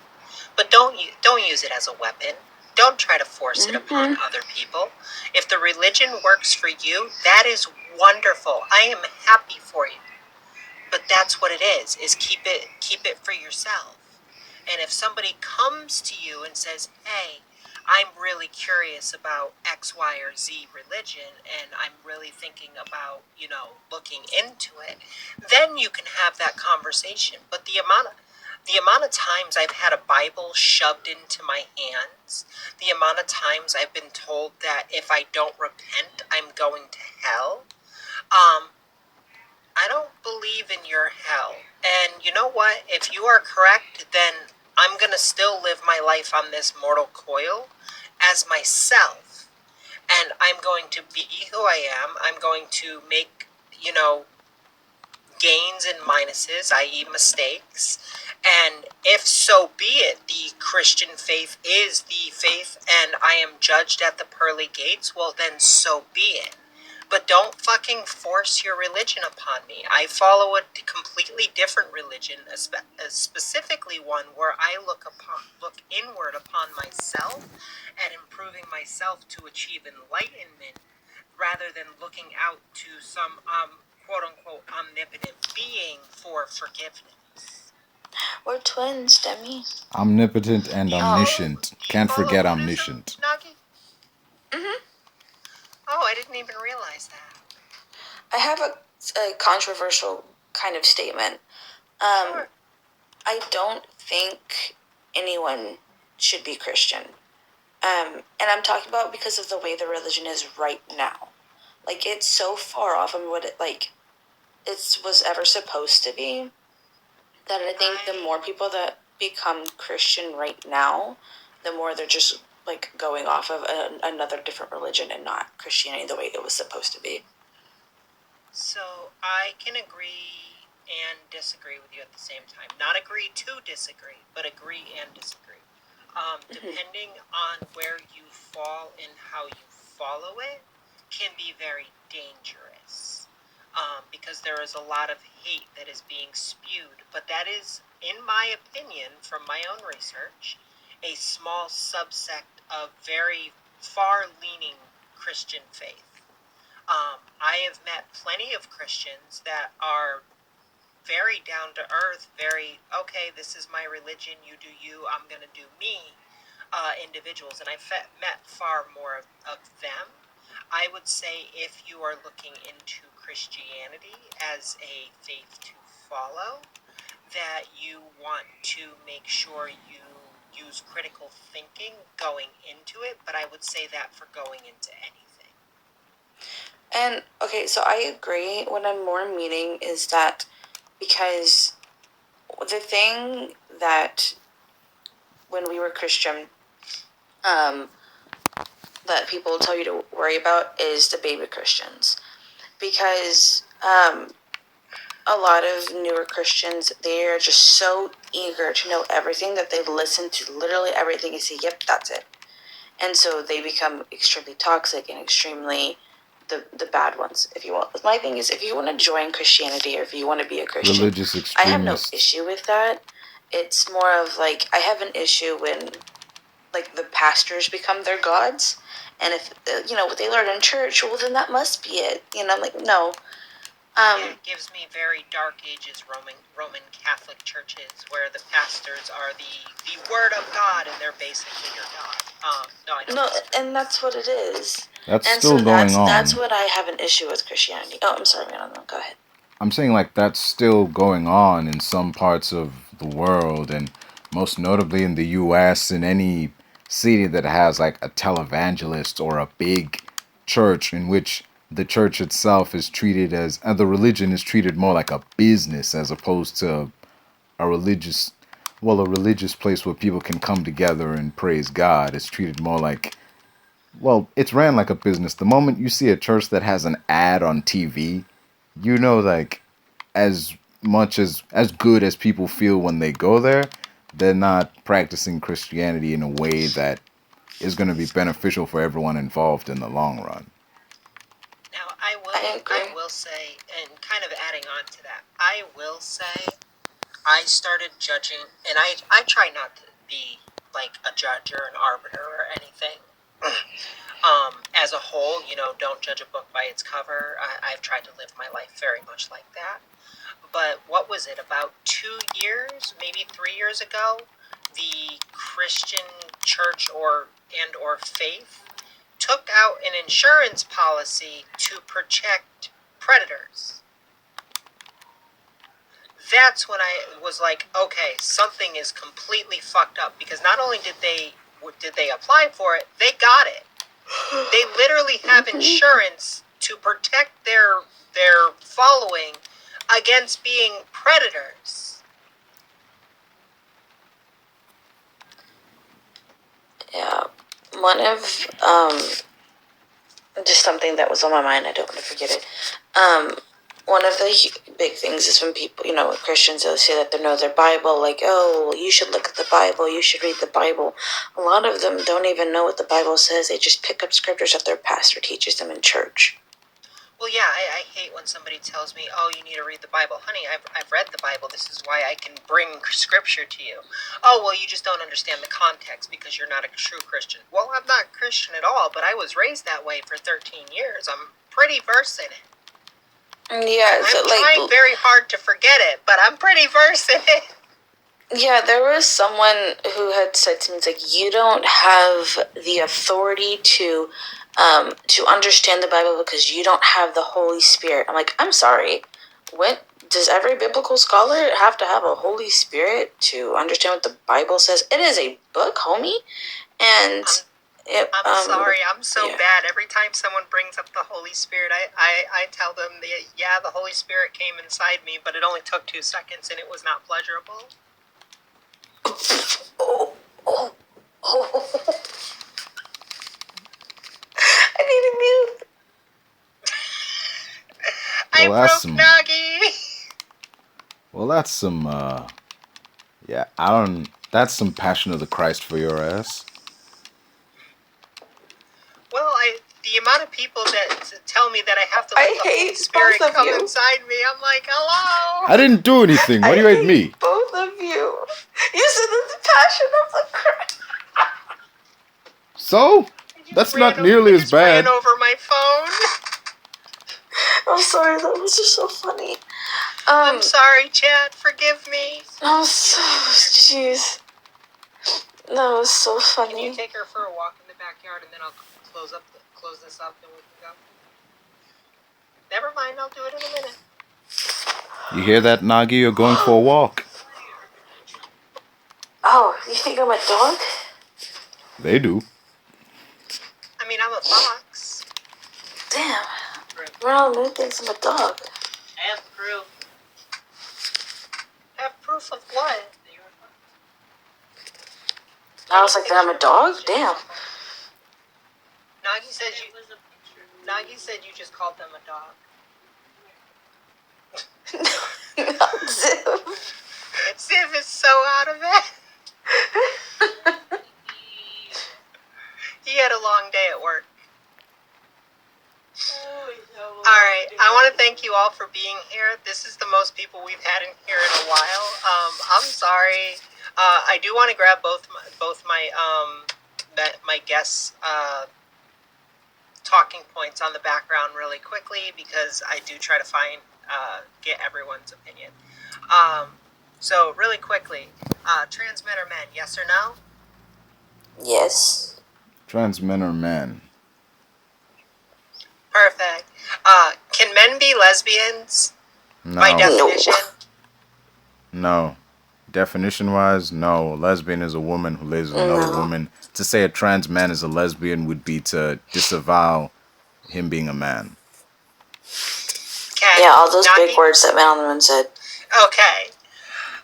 But don't use it as a weapon. Don't try to force it upon other people. If the religion works for you, that is wonderful. I am happy for you. But that's what it is keep it for yourself. And if somebody comes to you and says, hey, I'm really curious about X, Y, or Z religion, and I'm really thinking about, looking into it, then you can have that conversation. But the amount of times I've had a Bible shoved into my hands, the amount of times I've been told that if I don't repent, I'm going to hell, I don't believe in your hell. And you know what? If you are correct, then I'm going to still live my life on this mortal coil as myself. And I'm going to be who I am. I'm going to make, gains and minuses, i.e. mistakes. And if so be it, the Christian faith is the faith and I am judged at the pearly gates, well then so be it. But don't fucking force your religion upon me. I follow a completely different religion, specifically one where I look inward upon myself and improving myself to achieve enlightenment, rather than looking out to some quote-unquote omnipotent being for forgiveness. We're twins, Demi. Omnipotent and omniscient. Can't forget omniscient. Nagi? Oh, I didn't even realize that. I have a controversial kind of statement. Sure. I don't think anyone should be Christian. And I'm talking about because of the way the religion is right now. Like, it's so far off from what it was ever supposed to be, that I think the more people that become Christian right now, the more they're just, like, going off of another different religion and not Christianity the way it was supposed to be. So, I can agree and disagree with you at the same time. Not agree to disagree, but agree and disagree. Depending on where you fall and how you follow it, can be very dangerous. Because there is a lot of hate that is being spewed. But that is, in my opinion, from my own research, a small subsect of very far-leaning Christian faith. I have met plenty of Christians that are very down to earth, very, okay, this is my religion, you do you, I'm going to do me, individuals. And I've met far more of them. I would say if you are looking into Christianity as a faith to follow, that you want to make sure you use critical thinking going into it, but I would say that for going into anything. And, okay, so I agree. What I'm more meaning is that because the thing that when we were Christian, that people tell you to worry about is the baby Christians. because a lot of newer Christians, they are just so eager to know everything that they listen to literally everything and say, yep, that's it. And so they become extremely toxic and extremely the bad ones, if you want. My thing is, if you want to join Christianity or if you want to be a Christian, Religious I have no extremists. issue with that. It's more of like, I have an issue when like the pastors become their gods, and if what they learn in church, well then that must be it. I'm like, no. It gives me very dark ages Roman Catholic churches where the pastors are the word of God and they're basically your God. No, I don't. No, and that's what it is. That's And still so going on. that's what I have an issue with Christianity. Oh, I'm sorry, man. No, go ahead. I'm saying like that's still going on in some parts of the world, and most notably in the U.S. in any city that has like a televangelist or a big church in which the church itself is treated as, and the religion is treated more like a business as opposed to a religious place where people can come together and praise God. It's treated more like, well, it's ran like a business. The moment you see a church that has an ad on TV, like as much as good as people feel when they go there, they're not practicing Christianity in a way that is going to be beneficial for everyone involved in the long run. Now, I will say, and kind of adding on to that, I will say, I started judging, and I try not to be like a judge or an arbiter or anything. As a whole, don't judge a book by its cover. I've tried to live my life very much like that. But what was it, about 2 years, maybe 3 years ago, the Christian church or faith took out an insurance policy to protect predators. That's when I was like, okay, something is completely fucked up, because not only did they apply for it, they got it. They literally have insurance to protect their following against being predators. Yeah, one of just something that was on my mind. I don't want to forget it. One of the big things is when people, Christians, they'll say that they know their Bible, like, oh, you should look at the Bible, you should read the Bible. A lot of them don't even know what the Bible says. They just pick up scriptures that their pastor teaches them in church. Well, yeah, I hate when somebody tells me, oh, you need to read the Bible. Honey, I've read the Bible. This is why I can bring scripture to you. Oh, well, you just don't understand the context because you're not a true Christian. Well, I'm not Christian at all, but I was raised that way for 13 years. I'm pretty versed in it. Yeah, I'm trying very hard to forget it, but I'm pretty versed in it. Yeah, there was someone who had said to me, it's like, you don't have the authority to understand the Bible because you don't have the Holy Spirit. I'm like, I'm sorry. What does every biblical scholar have to have a Holy Spirit to understand what the Bible says? It is a book, homie, and I'm sorry, I'm so bad. Every time someone brings up the Holy Spirit, I tell them, the Holy Spirit came inside me, but it only took 2 seconds and it was not pleasurable. Oh. I need a mute. I broke Nagi. Well, that's some, that's some Passion of the Christ for your ass. Well, the amount of people that tell me that I have to let the Holy Spirit come inside me, I'm like, hello? I didn't do anything. Why do you hate me? Both of you. You said the Passion of the Christ. So? That's not nearly as bad. Ran over my phone. I'm sorry, that was just so funny. I'm sorry, Chad. Forgive me. Jeez. That was so funny. Can you take her for a walk in the backyard and then I'll close this up and we can go? Never mind, I'll do it in a minute. You hear that, Nagi? You're going for a walk. Oh, you think I'm a dog? They do. I mean, I'm a fox. Damn. Ronald thinks I'm a dog. I have proof. Have proof of what? I was like, that I'm a dog? Damn. Nagi said you just called them a dog. Not Ziv. Ziv is so out of it. He had a long day at work. Alright, I want to thank you all for being here. This is the most people we've had in here in a while. I'm sorry. I do want to grab both my guests' talking points on the background really quickly because I do try to get everyone's opinion. So really quickly, trans men are men, yes or no? Yes. Trans men are men. Perfect. Can men be lesbians? No. By definition? No. Definition-wise, no. A lesbian is a woman who lives with another woman. To say a trans man is a lesbian would be to disavow him being a man. Okay. Yeah, all those big words that Man on the Moon said. Okay.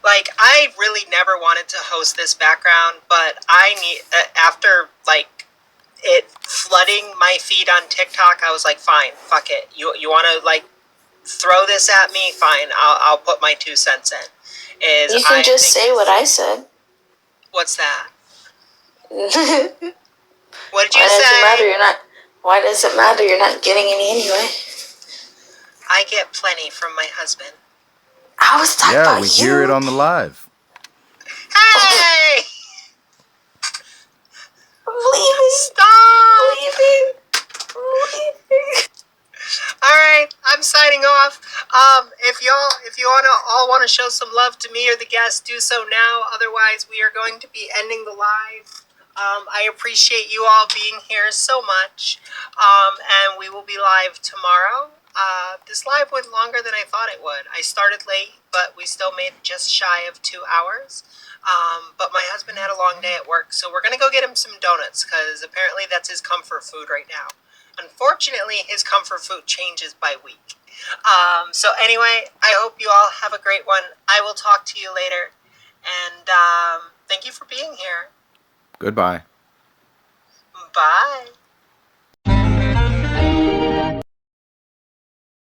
Like, I really never wanted to host this background, but I need, after, like, it flooding my feed on TikTok, I was like, fine, fuck it. You want to, like, throw this at me? Fine, I'll put my 2 cents in. You can just say what I said. What's that? What did you say? Why does it matter? You're not getting any anyway. I get plenty from my husband. I was talking about you. Yeah, we hear it on the live. Hey! Leaving. Stop! Leaving. Alright, I'm signing off. If you all want to show some love to me or the guests, do so now. Otherwise, we are going to be ending the live. I appreciate you all being here so much. And we will be live tomorrow. This live went longer than I thought it would. I started late, but we still made just shy of 2 hours. But my husband had a long day at work, so we're going to go get him some donuts, because apparently that's his comfort food right now. Unfortunately, his comfort food changes by week. So anyway, I hope you all have a great one. I will talk to you later. And thank you for being here. Goodbye.